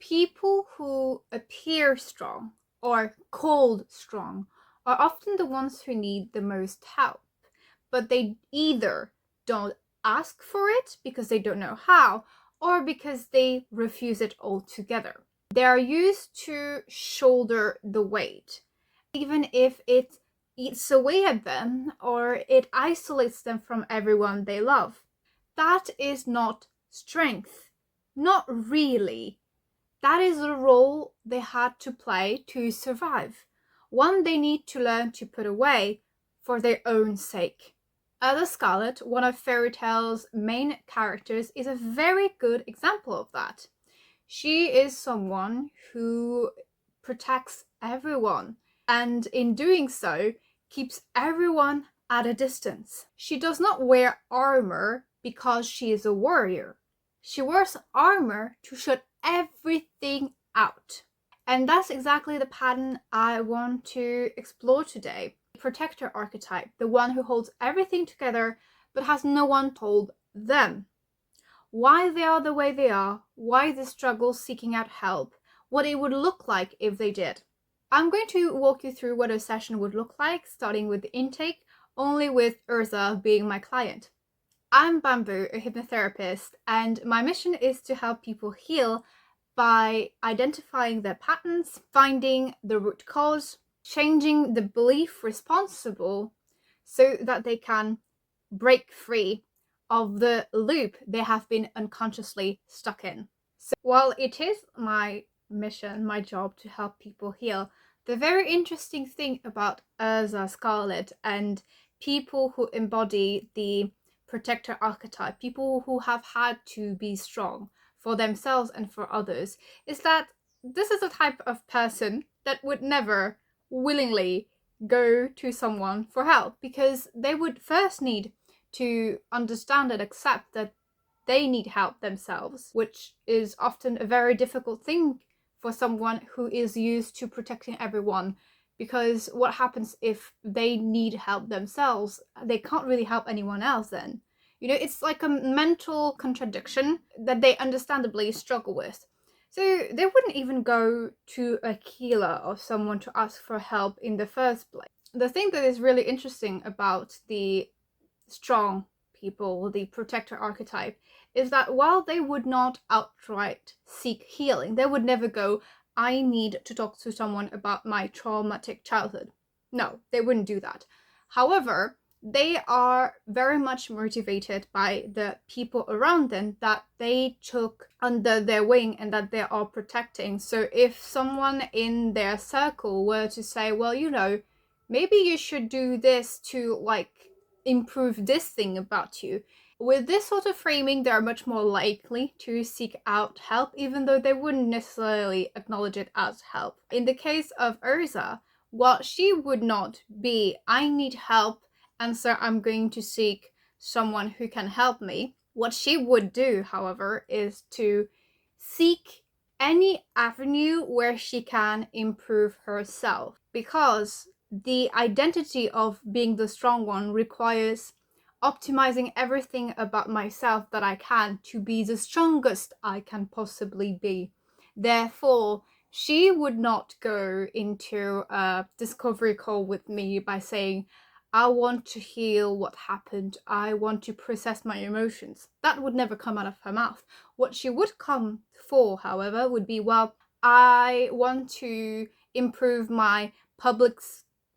People who appear strong or called strong are often the ones who need the most help, but they either don't ask for it because they don't know how, or because they refuse it altogether. They are used to shoulder the weight, even if it eats away at them or it isolates them from everyone they love. That is not strength. Not really. That is the role they had to play to survive, one they need to learn to put away for their own sake. Erza Scarlett, one of fairy tale's main characters, is a very good example of that. She is someone who protects everyone, and in doing so, keeps everyone at a distance. She does not wear armor because she is a warrior. She wears armor to shut everything out. And that's exactly the pattern I want to explore today. The protector archetype, the one who holds everything together but has no one told them. Why they are the way they are, why they struggle seeking out help, what it would look like if they did. I'm going to walk you through what a session would look like, starting with the intake, only with Erza being my client. I'm Bamboo, a hypnotherapist, and my mission is to help people heal by identifying their patterns, finding the root cause, changing the belief responsible so that they can break free of the loop they have been unconsciously stuck in. So while it is my mission, my job to help people heal, the very interesting thing about Erza Scarlett and people who embody the protector archetype, people who have had to be strong for themselves and for others, is that this is a type of person that would never willingly go to someone for help, because they would first need to understand and accept that they need help themselves, which is often a very difficult thing for someone who is used to protecting everyone. Because what happens if they need help themselves? They can't really help anyone else then. You know, it's like a mental contradiction that they understandably struggle with. So they wouldn't even go to a healer or someone to ask for help in the first place. The thing that is really interesting about the strong people, the protector archetype, is that while they would not outright seek healing, they would never go, I need to talk to someone about my traumatic childhood. No, they wouldn't do that. However, they are very much motivated by the people around them that they took under their wing and that they are protecting. So if someone in their circle were to say, well, you know, maybe you should do this to like improve this thing about you. With this sort of framing, they are much more likely to seek out help, even though they wouldn't necessarily acknowledge it as help. In the case of Erza, while she would not be, I need help, and so I'm going to seek someone who can help me. What she would do, however, is to seek any avenue where she can improve herself, because the identity of being the strong one requires optimizing everything about myself that I can to be the strongest I can possibly be. Therefore, she would not go into a discovery call with me by saying, I want to heal what happened, I want to process my emotions. That would never come out of her mouth. What she would come for, however, would be, well, I want to improve my public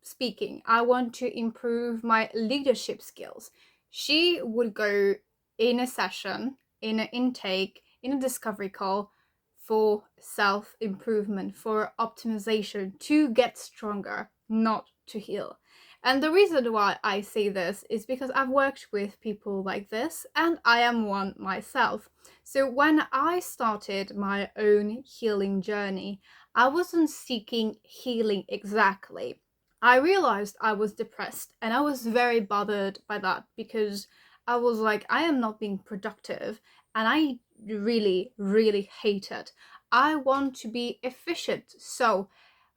speaking. I want to improve my leadership skills. She would go in a session, in an intake, in a discovery call for self-improvement, for optimization, to get stronger, not to heal. And the reason why I say this is because I've worked with people like this, and I am one myself. So when I started my own healing journey, I wasn't seeking healing exactly. I realized I was depressed, and I was very bothered by that, because I was like, I am not being productive, and I really, really hate it. I want to be efficient. So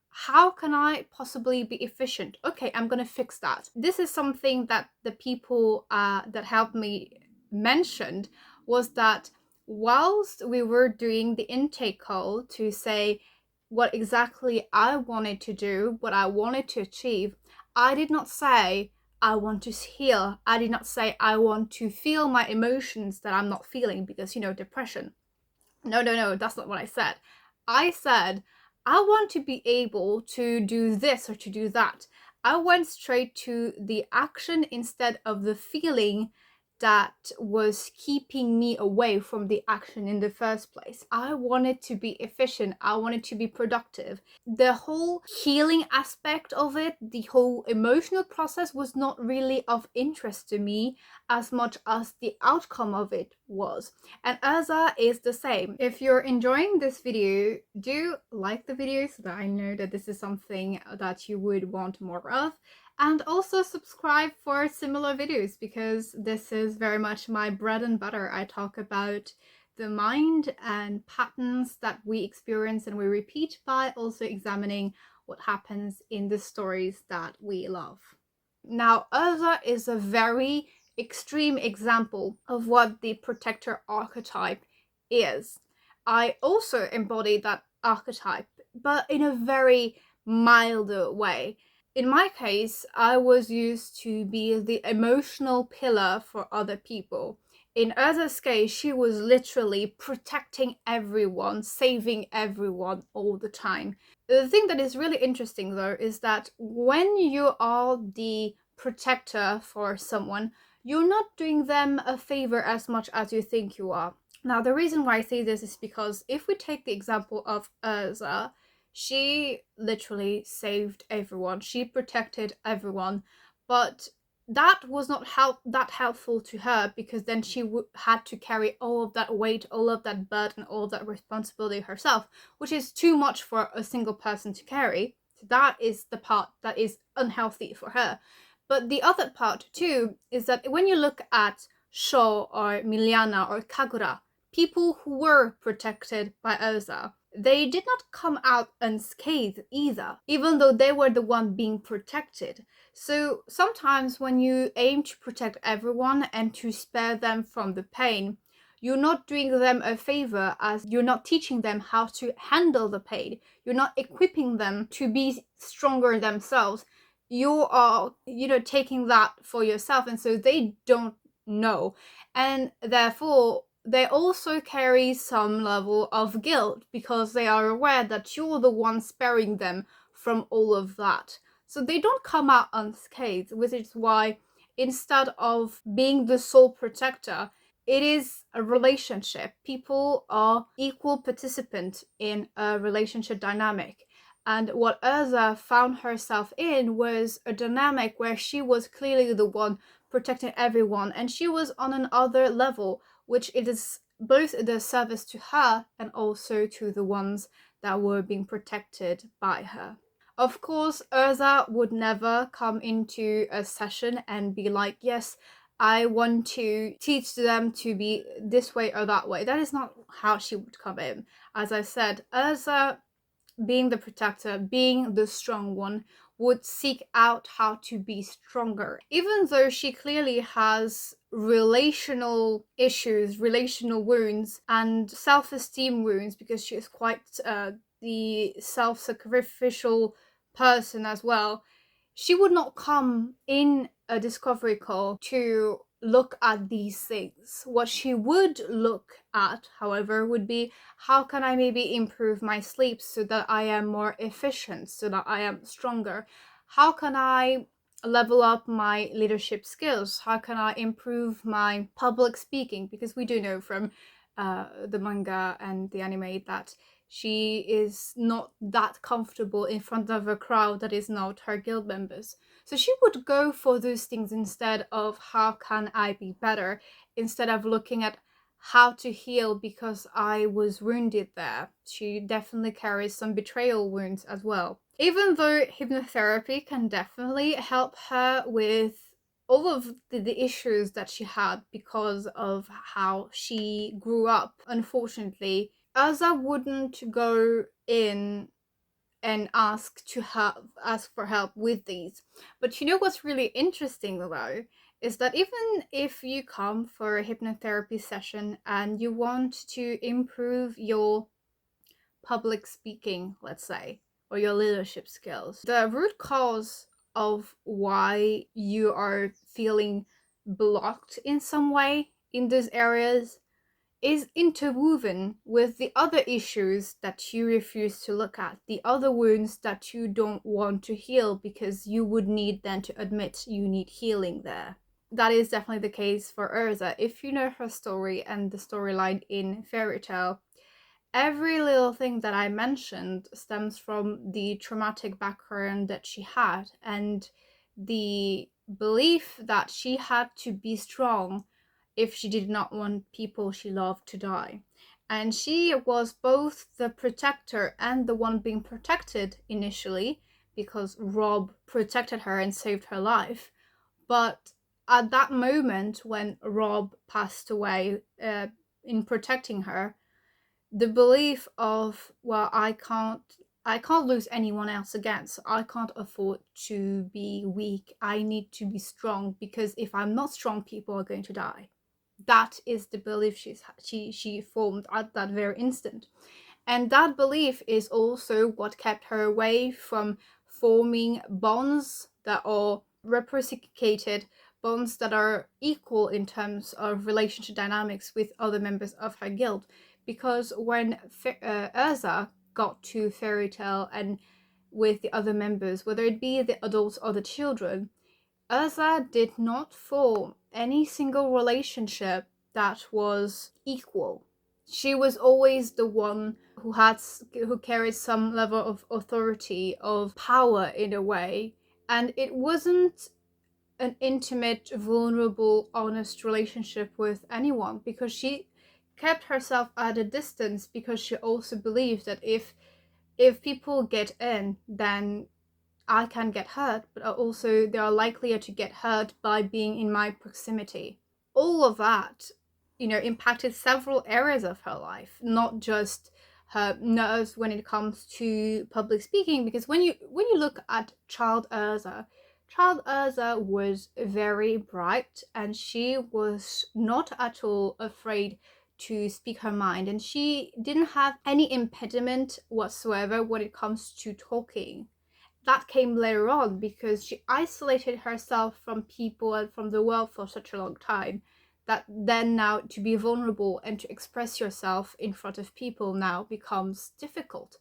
how can I possibly be efficient? Okay, I'm gonna fix that. This is something that the people that helped me mentioned, was that whilst we were doing the intake call to say what exactly I wanted to do, what I wanted to achieve, I did not say I want to heal. I did not say I want to feel my emotions that I'm not feeling because, depression. No, that's not what I said. I said I want to be able to do this or to do that. I went straight to the action instead of the feeling that was keeping me away from the action in the first place. I wanted to be efficient. I wanted to be productive. The whole healing aspect of it, the whole emotional process was not really of interest to me as much as the outcome of it was. And Erza is the same. If you're enjoying this video, do like the video so that I know that this is something that you would want more of. And also subscribe for similar videos because this is very much my bread and butter. I talk about the mind and patterns that we experience and we repeat by also examining what happens in the stories that we love. Now, Erza is a very extreme example of what the protector archetype is. I also embody that archetype, but in a very milder way. In my case, I was used to be the emotional pillar for other people. In Erza's case, she was literally protecting everyone, saving everyone all the time. The thing that is really interesting though is that when you are the protector for someone, you're not doing them a favor as much as you think you are. Now, the reason why I say this is because if we take the example of Erza, she literally saved everyone. She protected everyone, but that was not that helpful to her because then she had to carry all of that weight, all of that burden, all of that responsibility herself, which is too much for a single person to carry. So that is the part that is unhealthy for her. But the other part too is that when you look at Sho or Miliana or Kagura, people who were protected by Erza, they did not come out unscathed either, even though they were the one being protected. So sometimes when you aim to protect everyone and to spare them from the pain, you're not doing them a favor as you're not teaching them how to handle the pain. You're not equipping them to be stronger themselves. You are, taking that for yourself, and so they don't know. And therefore, they also carry some level of guilt because they are aware that you're the one sparing them from all of that. So they don't come out unscathed, which is why instead of being the sole protector, it is a relationship. People are equal participants in a relationship dynamic. And what Erza found herself in was a dynamic where she was clearly the one protecting everyone, and she was on another level, which it is both the service to her and also to the ones that were being protected by her. Of course, Erza would never come into a session and be like, yes, I want to teach them to be this way or that way. That is not how she would come in. As I said, Erza, being the protector, being the strong one, would seek out how to be stronger. Even though she clearly has relational issues, relational wounds, and self-esteem wounds, because she is quite the self-sacrificial person as well, she would not come in a discovery call to look at these things. What she would look at, however, would be how can I maybe improve my sleep so that I am more efficient, so that I am stronger? How can I level up my leadership skills? How can I improve my public speaking? Because we do know from the manga and the anime that she is not that comfortable in front of a crowd that is not her guild members. So she would go for those things instead of how can I be better, instead of looking at how to heal because I was wounded there. She definitely carries some betrayal wounds as well. Even though hypnotherapy can definitely help her with all of the issues that she had because of how she grew up, unfortunately, Erza wouldn't go in and ask for help with these. But you know what's really interesting though is that even if you come for a hypnotherapy session and you want to improve your public speaking, let's say, or your leadership skills, the root cause of why you are feeling blocked in some way in those areas is interwoven with the other issues that you refuse to look at, the other wounds that you don't want to heal because you would need then to admit you need healing there. That is definitely the case for Erza. If you know her story and the storyline in Fairy Tale, every little thing that I mentioned stems from the traumatic background that she had and the belief that she had to be strong if she did not want people she loved to die. And she was both the protector and the one being protected initially because Rob protected her and saved her life. But at that moment when Rob passed away in protecting her, the belief of, well, I can't lose anyone else again, so I can't afford to be weak. I need to be strong because if I'm not strong, people are going to die. That is the belief she formed at that very instant. And that belief is also what kept her away from forming bonds that are reciprocated, bonds that are equal in terms of relationship dynamics with other members of her guild. Because when Erza got to Fairy Tale and with the other members, whether it be the adults or the children, Erza did not form any single relationship that was equal. She was always the one who carried some level of authority, of power in a way, and it wasn't an intimate, vulnerable, honest relationship with anyone because she kept herself at a distance because she also believed that if people get in, then I can get hurt, but also they are likelier to get hurt by being in my proximity. All of that, impacted several areas of her life, not just her nerves when it comes to public speaking. Because when you look at Child Erza was very bright and she was not at all afraid to speak her mind, and she didn't have any impediment whatsoever when it comes to talking. That came later on because she isolated herself from people and from the world for such a long time that then now to be vulnerable and to express yourself in front of people now becomes difficult.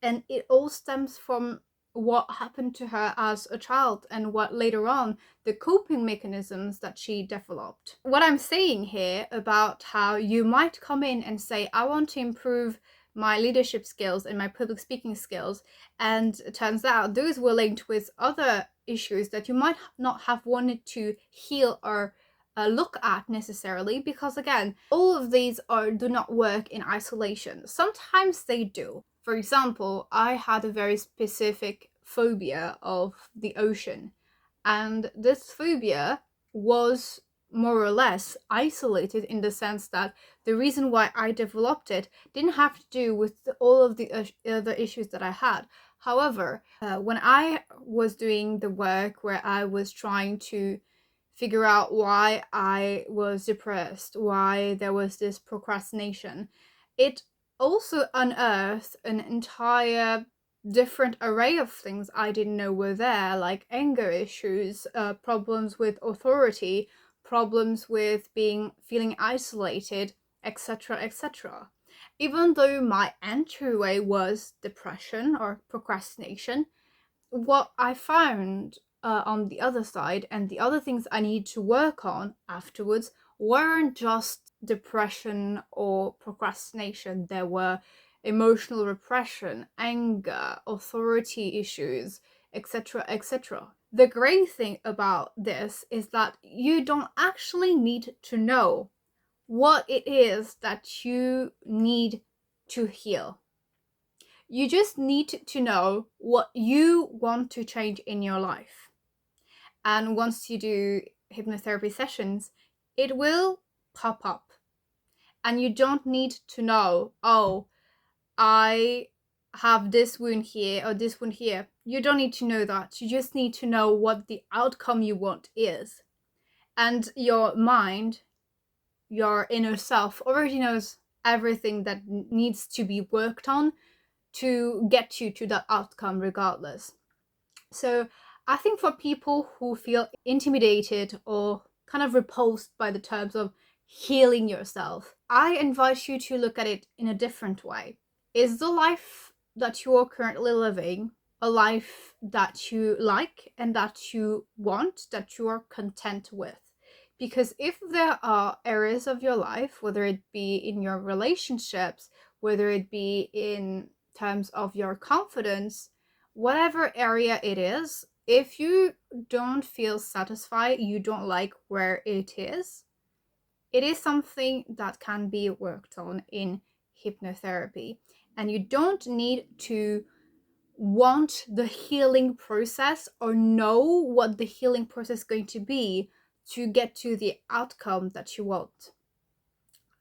And it all stems from what happened to her as a child and what later on the coping mechanisms that she developed. What I'm saying here about how you might come in and say, I want to improve my leadership skills and my public speaking skills, and it turns out those were linked with other issues that you might not have wanted to heal or look at necessarily, because again, all of these do not work in isolation. Sometimes they do. For example, I had a very specific phobia of the ocean, and this phobia was more or less isolated in the sense that the reason why I developed it didn't have to do with all of the other issues that I had. However, when I was doing the work where I was trying to figure out why I was depressed, why there was this procrastination, it also unearthed an entire different array of things I didn't know were there, like anger issues, problems with authority, problems with feeling isolated, etc., etc. Even though my entryway was depression or procrastination, what I found on the other side and the other things I need to work on afterwards weren't just depression or procrastination. There were emotional repression, anger, authority issues, etc., etc. The great thing about this is that you don't actually need to know what it is that you need to heal. You just need to know what you want to change in your life. And once you do hypnotherapy sessions, it will pop up. And you don't need to know, oh, I have this wound here or this wound here. You don't need to know that. You just need to know what the outcome you want is. And your mind, your inner self, already knows everything that needs to be worked on to get you to that outcome regardless. So I think for people who feel intimidated or kind of repulsed by the terms of healing yourself, I invite you to look at it in a different way. Is the life that you are currently living a life that you like and that you want, that you are content with? Because if there are areas of your life, whether it be in your relationships, whether it be in terms of your confidence, whatever area it is, if you don't feel satisfied, you don't like where it is something that can be worked on in hypnotherapy. And you don't need to want the healing process or know what the healing process is going to be to get to the outcome that you want.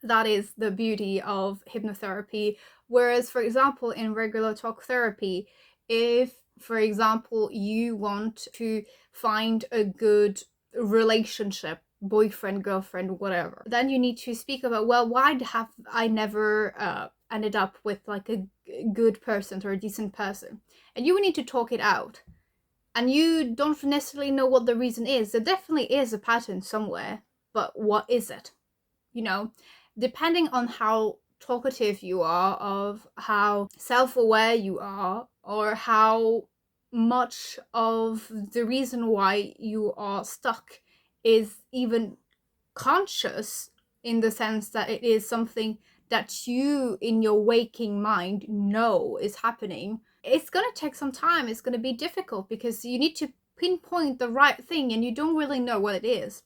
That is the beauty of hypnotherapy. Whereas, for example, in regular talk therapy, if, for example, you want to find a good relationship, boyfriend, girlfriend, whatever, then you need to speak about, well, why have I never ended up with like a good person or a decent person? And you need to talk it out. And you don't necessarily know what the reason is. There definitely is a pattern somewhere, but what is it? You know, depending on how talkative you are, of how self-aware you are, or how much of the reason why you are stuck is even conscious, in the sense that it is something that you in your waking mind know is happening, it's going to take some time. It's going to be difficult because you need to pinpoint the right thing and you don't really know what it is.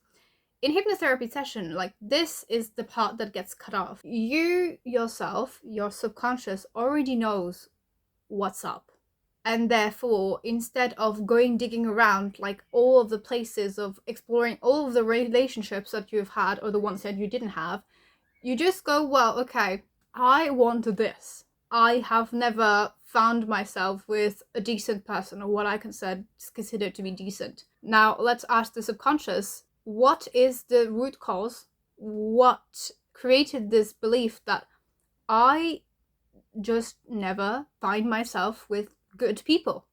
In hypnotherapy session, like, this is the part that gets cut off. You yourself, your subconscious already knows what's up. And therefore, instead of going digging around like all of the places of exploring all of the relationships that you've had or the ones that you didn't have, you just go, well, okay, I want this. I have never found myself with a decent person, or what I consider to be decent. Now let's ask the subconscious, what is the root cause? What created this belief that I just never find myself with good people?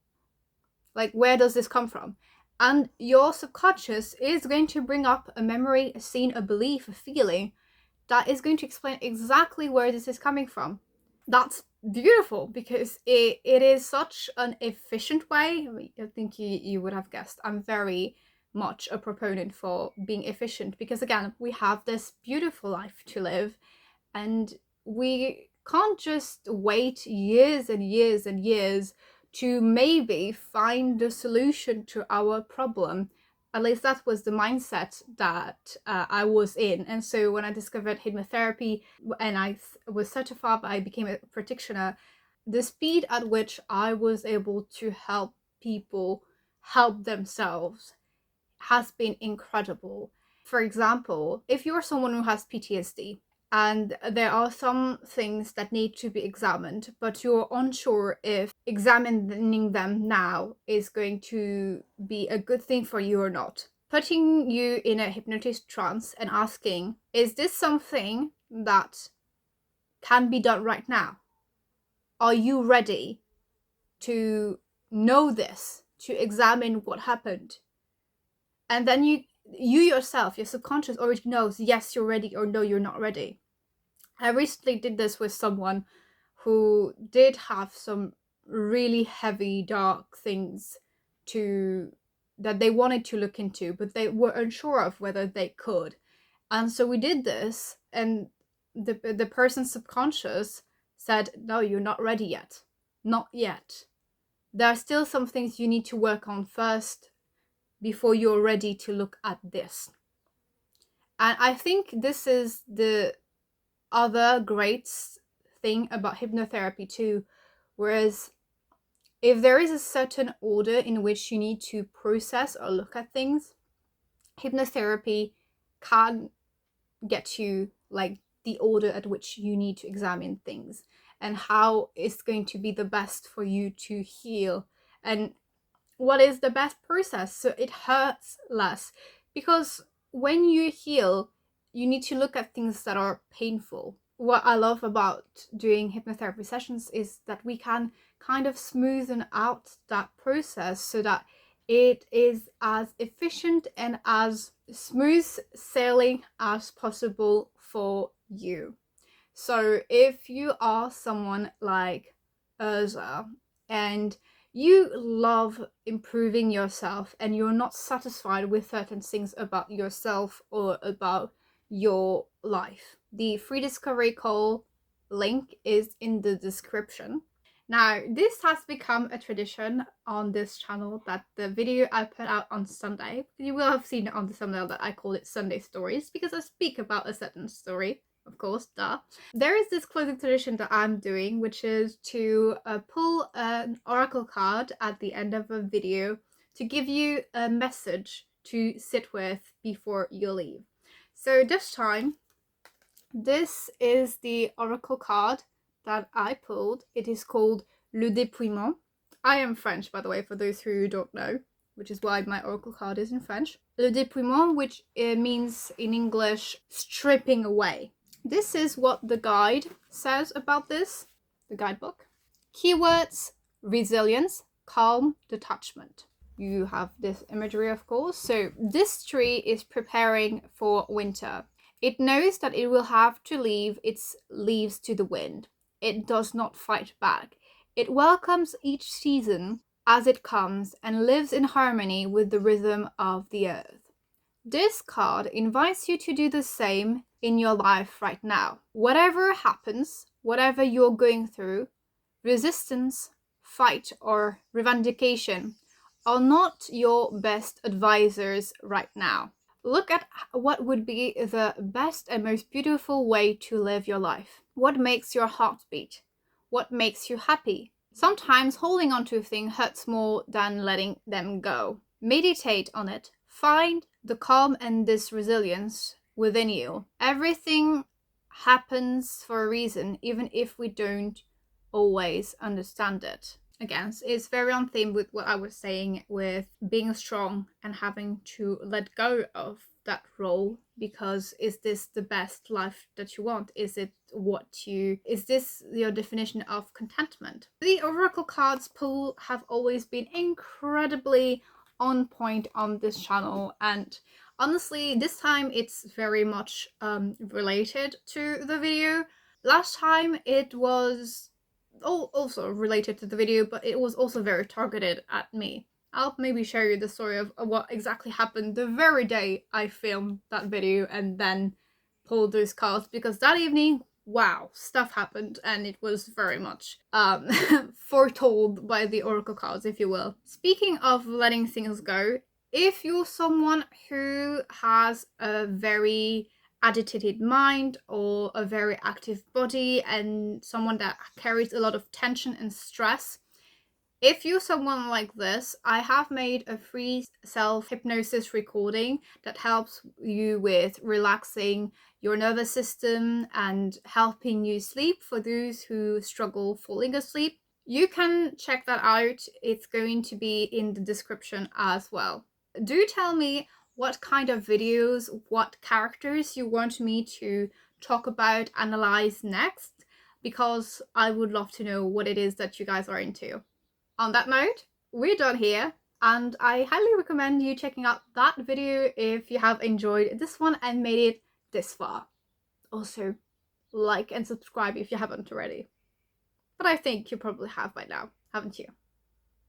Like, where does this come from? And your subconscious is going to bring up a memory, a scene, a belief, a feeling that is going to explain exactly where this is coming from. That's beautiful because it is such an efficient way. I think you would have guessed I'm very much a proponent for being efficient, because again, we have this beautiful life to live and we can't just wait years and years and years to maybe find the solution to our problem. At least that was the mindset that I was in. And so when I discovered hypnotherapy and I was certified, I became a practitioner, the speed at which I was able to help people help themselves has been incredible. For example, if you're someone who has PTSD, and there are some things that need to be examined, but you're unsure if examining them now is going to be a good thing for you or not. Putting you in a hypnotist trance and asking, is this something that can be done right now? Are you ready to know this, to examine what happened? And then you yourself, your subconscious already knows, yes, you're ready, or no, you're not ready. I recently did this with someone who did have some really heavy, dark things that they wanted to look into, but they were unsure of whether they could. And so we did this, and the person's subconscious said, no, you're not ready yet. Not yet. There are still some things you need to work on first before you're ready to look at this. And I think this is the other great thing about hypnotherapy too, whereas if there is a certain order in which you need to process or look at things, hypnotherapy can get you like the order at which you need to examine things and how it's going to be the best for you to heal and what is the best process so it hurts less. Because when you heal, you need to look at things that are painful. What I love about doing hypnotherapy sessions is that we can kind of smoothen out that process so that it is as efficient and as smooth sailing as possible for you. So if you are someone like Erza and you love improving yourself and you're not satisfied with certain things about yourself or about your life, the free discovery call link is in the description. Now, this has become a tradition on this channel that the video I put out on Sunday, you will have seen it on the thumbnail that I call it Sunday Stories, because I speak about a certain story, of course, duh. There is this closing tradition that I'm doing, which is to pull an oracle card at the end of a video to give you a message to sit with before you leave. So this time, this is the oracle card that I pulled. It is called Le Dépouillement. I am French, by the way, for those who don't know, which is why my oracle card is in French. Le Dépouillement, which means in English, stripping away. This is what the guide says about this, the guidebook. Keywords: resilience, calm, detachment. You have this imagery, of course. So this tree is preparing for winter. It knows that it will have to leave its leaves to the wind. It does not fight back. It welcomes each season as it comes and lives in harmony with the rhythm of the earth. This card invites you to do the same in your life right now. Whatever happens, whatever you're going through, resistance, fight, or revendication are not your best advisors right now. Look at what would be the best and most beautiful way to live your life. What makes your heart beat? What makes you happy? Sometimes holding on to a thing hurts more than letting them go. Meditate on it. Find the calm and this resilience within you. Everything happens for a reason, even if we don't always understand it. Again, it's very on theme with what I was saying with being strong and having to let go of that role, because is this the best life that you want? Is this your definition of contentment? The oracle cards pull have always been incredibly on point on this channel, and honestly this time it's very much related to the video. Last time it was also related to the video, but it was also very targeted at me. I'll maybe show you the story of what exactly happened the very day I filmed that video and then pulled those cards, because that evening, wow, stuff happened and it was very much foretold by the oracle cards, if you will. Speaking of letting things go, if you're someone who has a very agitated mind or a very active body and someone that carries a lot of tension and stress, if you're someone like this, I have made a free self-hypnosis recording that helps you with relaxing your nervous system and helping you sleep for those who struggle falling asleep. You can check that out. It's going to be in the description as well. Do tell me what kind of videos, what characters you want me to talk about, analyze next, because I would love to know what it is that you guys are into. On that note, we're done here, and I highly recommend you checking out that video if you have enjoyed this one and made it this far. Also, like and subscribe if you haven't already. But I think you probably have by now, haven't you?